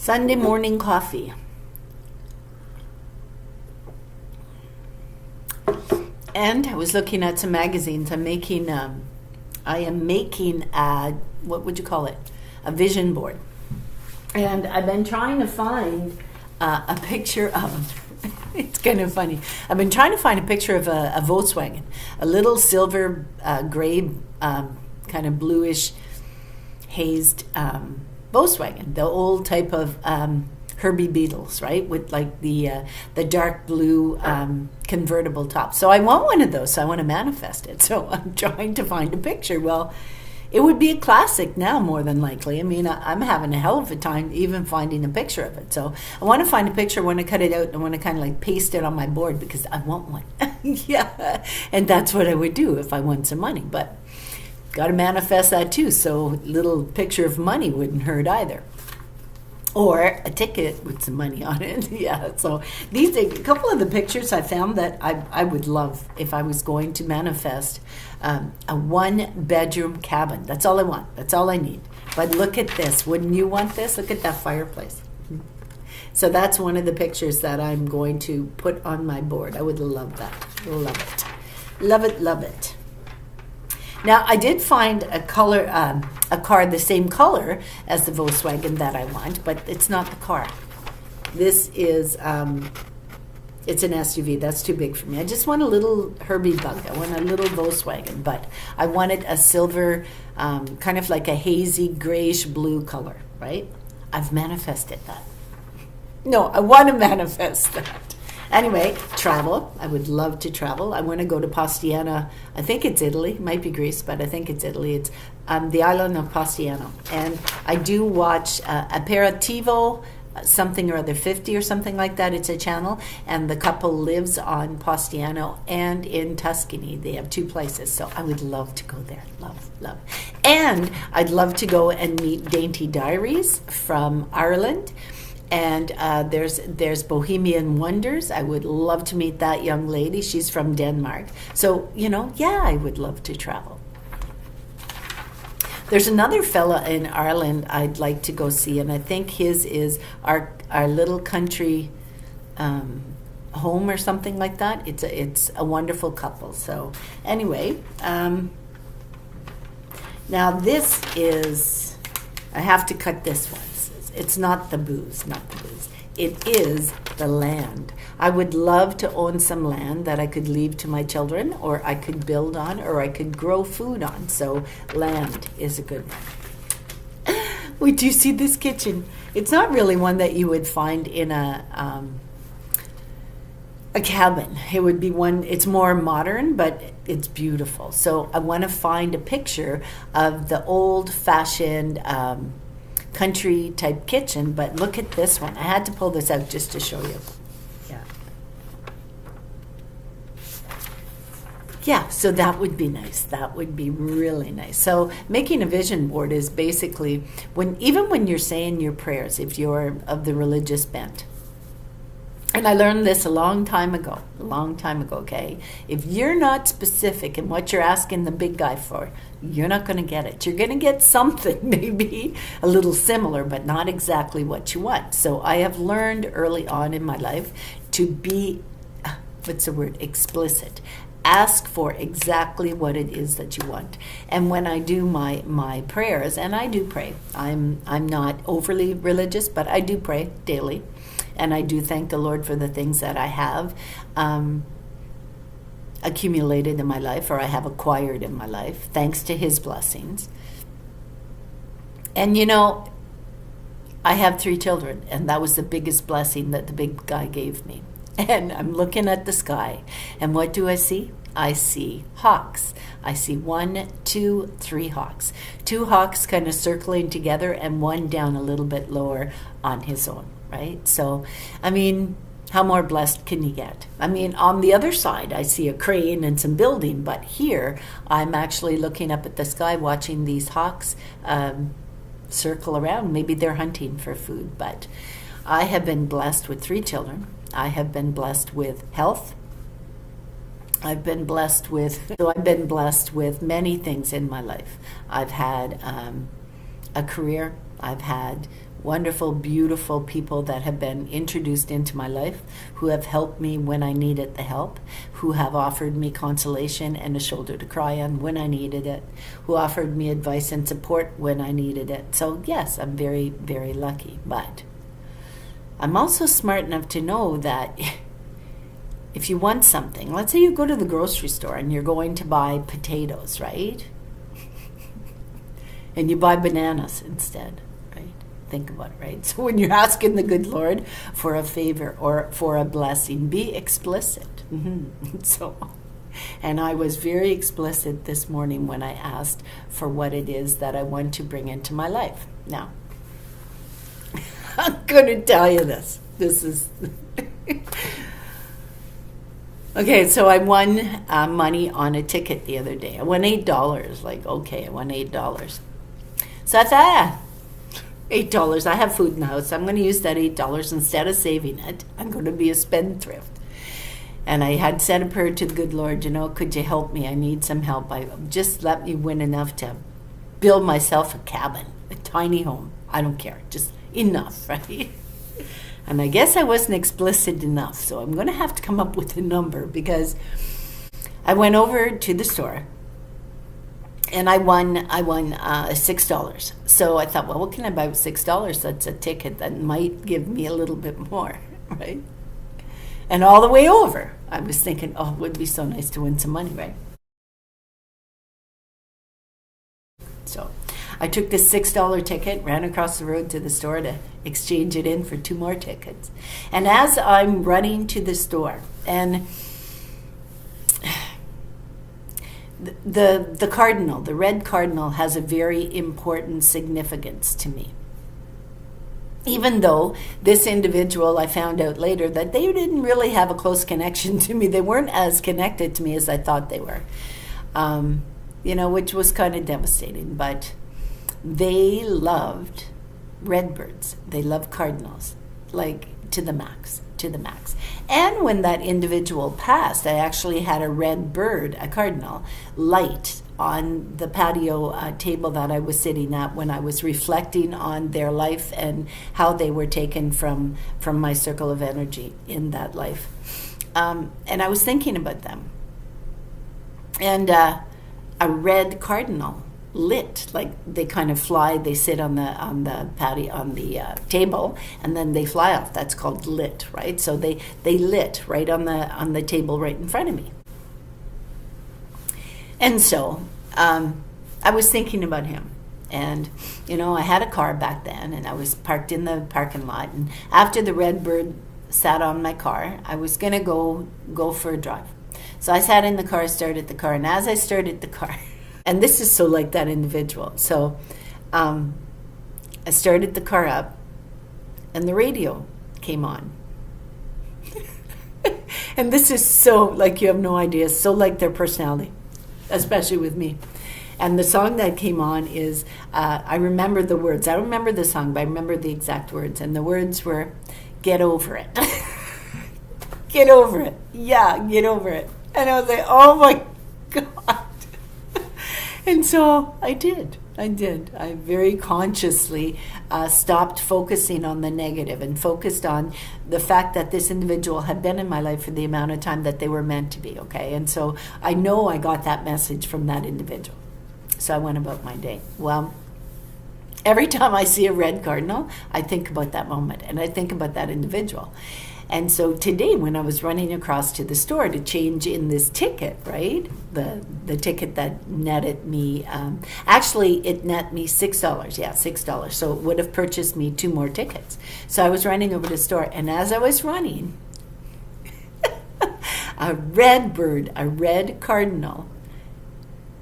Sunday morning coffee. And I was looking at some magazines. I am making what would you call it? A vision board. And I've been trying to find a picture of, it's kind of funny. I've been trying to find a picture of a Volkswagen, a little silver gray, kind of bluish hazed Volkswagen, the old type of Herbie Beetles, right? With like the dark blue convertible top. So I want one of those. So I want to manifest it. So I'm trying to find a picture. Well, it would be a classic now, more than likely. I mean, I'm having a hell of a time even finding a picture of it. So I want to find a picture, I want to cut it out, and I want to kind of like paste it on my board because I want one. Yeah, and that's what I would do if I won some money. But got to manifest that too. So a little picture of money wouldn't hurt either. Or a ticket with some money on it. Yeah, so a couple of the pictures I found that I would love if I was going to manifest a 1-bedroom cabin. That's all I want. That's all I need. But look at this. Wouldn't you want this? Look at that fireplace. So that's one of the pictures that I'm going to put on my board. I would love that. Love it. Love it, love it. Now, I did find a car the same color as the Volkswagen that I want, but it's not the car. This is, it's an SUV. That's too big for me. I just want a little Herbie bug. I want a little Volkswagen, but I wanted a silver, kind of like a hazy grayish blue color, right? I've manifested that. No, I want to manifest that. Anyway, travel. I would love to travel. I want to go to Postiano. I think it's Italy. It might be Greece, but I think it's Italy. It's the island of Postiano. And I do watch Aperitivo, something or other 50 or something like that. It's a channel. And the couple lives on Postiano and in Tuscany. They have 2 places. So I would love to go there. Love, love. And I'd love to go and meet Dainty Diaries from Ireland. And there's Bohemian Wonders. I would love to meet that young lady. She's from Denmark. So, I would love to travel. There's another fella in Ireland I'd like to go see, and I think his is our little country home or something like that. It's a wonderful couple. So anyway, now this is, I have to cut this one. It's not the booze. It is the land. I would love to own some land that I could leave to my children, or I could build on, or I could grow food on. So land is a good one. Wait, do you see this kitchen? It's not really one that you would find in a cabin. It would be one, it's more modern, but it's beautiful. So I want to find a picture of the old-fashioned country type kitchen, but look at this one. I had to pull this out just to show you. Yeah, so that would be nice. That would be really nice. So making a vision board is basically even when you're saying your prayers, if you're of the religious bent. And I learned this a long time ago, okay? If you're not specific in what you're asking the big guy for, you're not going to get it. You're going to get something, maybe a little similar, but not exactly what you want. So I have learned early on in my life to be, explicit. Ask for exactly what it is that you want. And when I do my prayers, and I do pray, I'm not overly religious, but I do pray daily. And I do thank the Lord for the things that I have accumulated in my life, or I have acquired in my life, thanks to His blessings. And I have 3 children, and that was the biggest blessing that the big guy gave me. And I'm looking at the sky, and what do I see? I see hawks. I see 1, 2, 3 hawks. 2 hawks kind of circling together, and one down a little bit lower on his own. Right? So, I mean, how more blessed can you get? I mean, on the other side, I see a crane and some building, but here I'm actually looking up at the sky, watching these hawks circle around. Maybe they're hunting for food, but I have been blessed with 3 children. I have been blessed with health. I've been blessed with many things in my life. I've had a career. I've had wonderful, beautiful people that have been introduced into my life, who have helped me when I needed the help, who have offered me consolation and a shoulder to cry on when I needed it, who offered me advice and support when I needed it. So yes, I'm very, very lucky. But I'm also smart enough to know that if you want something, let's say you go to the grocery store and you're going to buy potatoes, right? And you buy bananas instead, right? Think about it, right? So when you're asking the good Lord for a favor or for a blessing, be explicit. So, and I was very explicit this morning when I asked for what it is that I want to bring into my life. Now, I'm going to tell you this. This is... Okay, so I won money on a ticket the other day. I won $8. Like, okay, I won $8. So I thought, $8. I have food in the house. I'm going to use that $8 instead of saving it. I'm going to be a spendthrift. And I had said a prayer to the good Lord, could you help me? I need some help. Just let me win enough to build myself a cabin, a tiny home. I don't care. Just enough, right? And I guess I wasn't explicit enough. So I'm going to have to come up with a number, because I went over to the store. And I won $6. So I thought, well, what can I buy with $6? That's a ticket that might give me a little bit more, right? And all the way over, I was thinking, oh, it would be so nice to win some money, right? So I took this $6 ticket, ran across the road to the store to exchange it in for 2 more tickets. And as I'm running to the store, and the cardinal, the red cardinal, has a very important significance to me. Even though this individual, I found out later that they didn't really have a close connection to me. They weren't as connected to me as I thought they were, which was kind of devastating. But they loved redbirds. They loved cardinals, like to the max. And when that individual passed, I actually had a red bird, a cardinal, light on the patio table that I was sitting at when I was reflecting on their life and how they were taken from my circle of energy in that life. And I was thinking about them. And a red cardinal lit, like they kind of fly, they sit on the patio, on the table, and then they fly off. That's called lit, right? So they lit right on the table right in front of me. And so I was thinking about him. And, I had a car back then, and I was parked in the parking lot. And after the red bird sat on my car, I was going to go for a drive. So I sat in the car, started the car, and as I started the car, and this is so like that individual. So I started the car up, and the radio came on. And this is so like, you have no idea, so like their personality, especially with me. And the song that came on is, I remember the words. I don't remember the song, but I remember the exact words. And the words were, "Get over it." Get over it. Yeah, get over it. And I was like, oh my God. And so I did. I very consciously stopped focusing on the negative and focused on the fact that this individual had been in my life for the amount of time that they were meant to be, okay? And so I know I got that message from that individual. So I went about my day. Well, every time I see a red cardinal, I think about that moment, and I think about that individual. And so today, when I was running across to the store to change in this ticket, right, the ticket that netted me, actually it net me $6, yeah, $6. So it would have purchased me 2 more tickets. So I was running over to the store, and as I was running, a red bird, a red cardinal,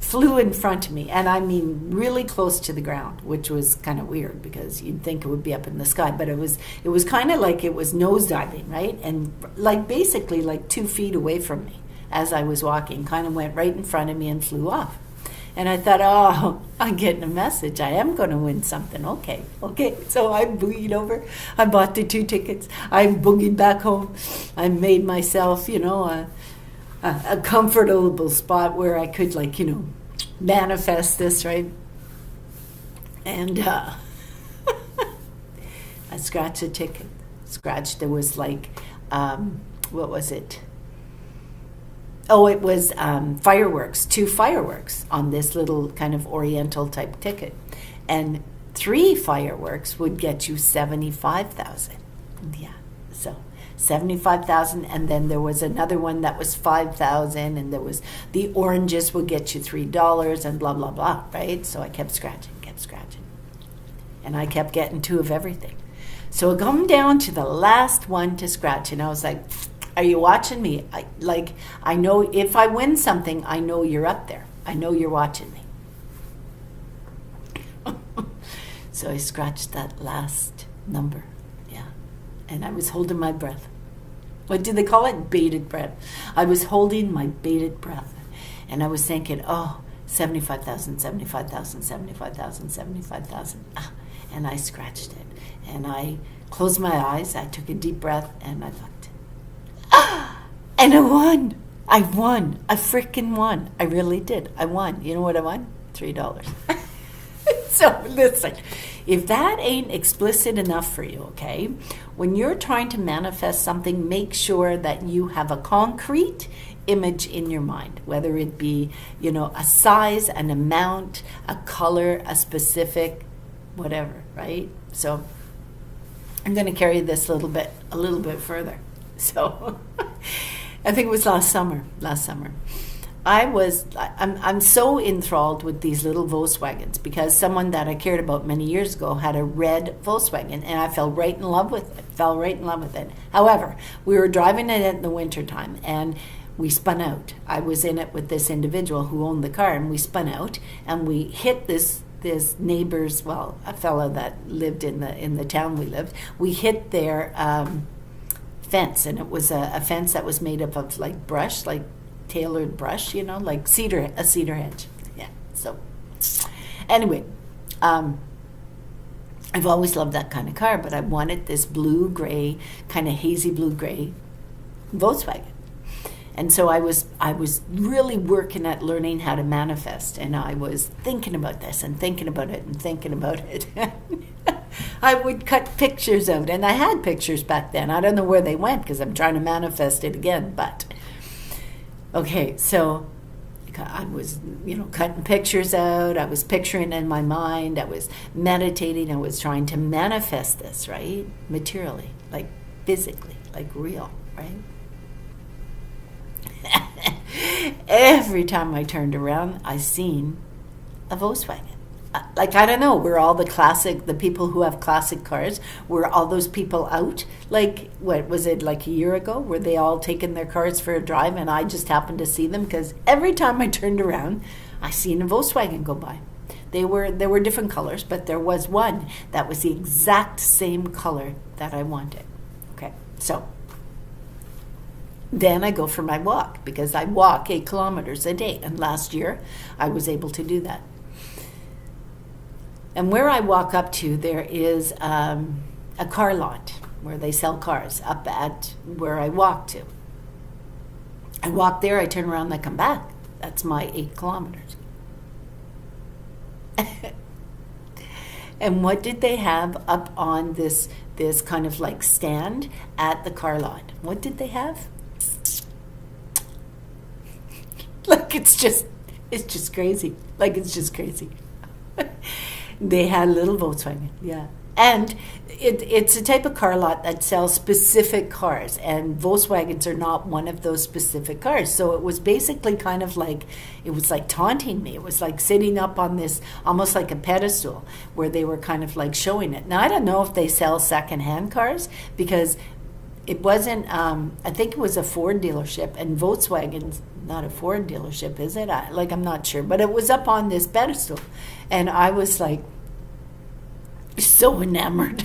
flew in front of me, and I mean really close to the ground, which was kind of weird because you'd think it would be up in the sky, but it was kind of like it was nosediving, right? And like basically like 2 feet away from me as I was walking, kind of went right in front of me and flew off. And I thought, oh, I'm getting a message. I am going to win something. Okay. So I boogied over. I bought the 2 tickets. I boogied back home. I made myself, a comfortable spot where I could, manifest this, right? And scratched a ticket. There was like, what was it? Oh, it was fireworks, 2 fireworks on this little kind of oriental type ticket. And 3 fireworks would get you 75,000. Yeah, so 75,000, and then there was another one that was 5,000, and there was the oranges would get you $3 and blah, blah, blah, right? So I kept scratching. And I kept getting 2 of everything. So I come down to the last one to scratch, and I was like, are you watching me? I know if I win something, I know you're up there. I know you're watching me. So I scratched that last number, yeah. And I was holding my breath. What do they call it? Bated breath. I was holding my bated breath. And I was thinking, 75,000, 75,000, 75,000, 75,000. And I scratched it. And I closed my eyes, I took a deep breath, and I looked. And I won. I freaking won. I really did. I won. You know what I won? $3. So listen, if that ain't explicit enough for you, okay, when you're trying to manifest something, make sure that you have a concrete image in your mind, whether it be, a size, an amount, a color, a specific, whatever, right? So I'm going to carry this a little bit further. So I think it was last summer. I'm so enthralled with these little Volkswagens because someone that I cared about many years ago had a red Volkswagen, and I fell right in love with it. However, we were driving it in the wintertime, and we spun out. I was in it with this individual who owned the car, and we spun out, and we hit this neighbor's, a fellow that lived in the town we lived. We hit their fence, and it was a fence that was made up of like brush, like tailored brush, like a cedar hedge. Yeah. So anyway, I've always loved that kind of car, but I wanted this blue-gray, kind of hazy blue-gray Volkswagen. And so I was really working at learning how to manifest, and I was thinking about this and thinking about it and thinking about it. I would cut pictures out, and I had pictures back then. I don't know where they went because I'm trying to manifest it again, but okay, so I was, cutting pictures out. I was picturing in my mind. I was meditating. I was trying to manifest this, right? Materially, like physically, like real, right? Every time I turned around, I seen a Volkswagen. Like, I don't know, were all the people who have classic cars, were all those people out? Like, what was it, like a year ago? Were they all taking their cars for a drive and I just happened to see them? Because every time I turned around, I seen a Volkswagen go by. There were different colors, but there was one that was the exact same color that I wanted. Okay, so then I go for my walk because I walk 8 kilometers a day. And last year, I was able to do that. And where I walk up to, there is a car lot where they sell cars up at where I walk to. I walk there, I turn around, and I come back. That's my 8 kilometers. And what did they have up on this kind of like stand at the car lot? What did they have? Like, it's just crazy. Like, it's just crazy. They had a little Volkswagen, yeah. And it's a type of car lot that sells specific cars, and Volkswagens are not one of those specific cars. So it was basically kind of like, it was like taunting me. It was like sitting up on this, almost like a pedestal, where they were kind of like showing it. Now, I don't know if they sell secondhand cars, because it wasn't, I think it was a Ford dealership, and Volkswagen's not a Ford dealership, is it? I'm not sure. But it was up on this pedestal, and I was like so enamored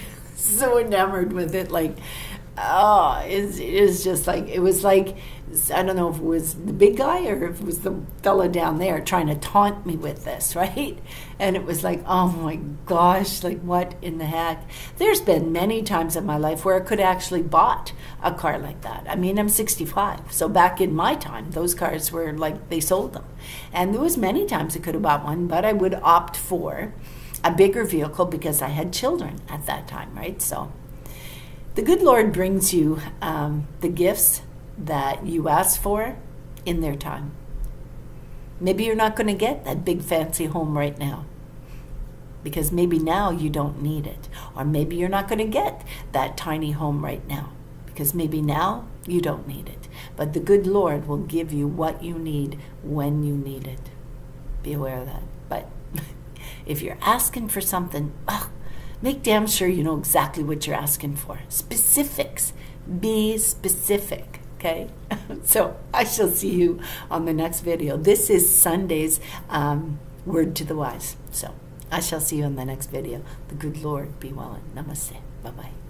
with it. Like, it is just like, it was like, I don't know if it was the big guy or if it was the fella down there trying to taunt me with this, right? And it was like, oh my gosh, like what in the heck? There's been many times in my life where I could have actually bought a car like that. I mean, I'm 65, so back in my time, those cars were like, they sold them. And there was many times I could have bought one, but I would opt for a bigger vehicle because I had children at that time, right? So The good Lord brings you the gifts that you ask for in their time. Maybe you're not going to get that big fancy home right now, because maybe now you don't need it. Or maybe you're not going to get that tiny home right now, because maybe now you don't need it. But the good Lord will give you what you need when you need it. Be aware of that. But if you're asking for something, make damn sure you know exactly what you're asking for. Specifics. Be specific. Okay? So I shall see you on the next video. This is Sunday's Word to the Wise. So I shall see you on the next video. The good Lord be well. Namaste. Bye-bye.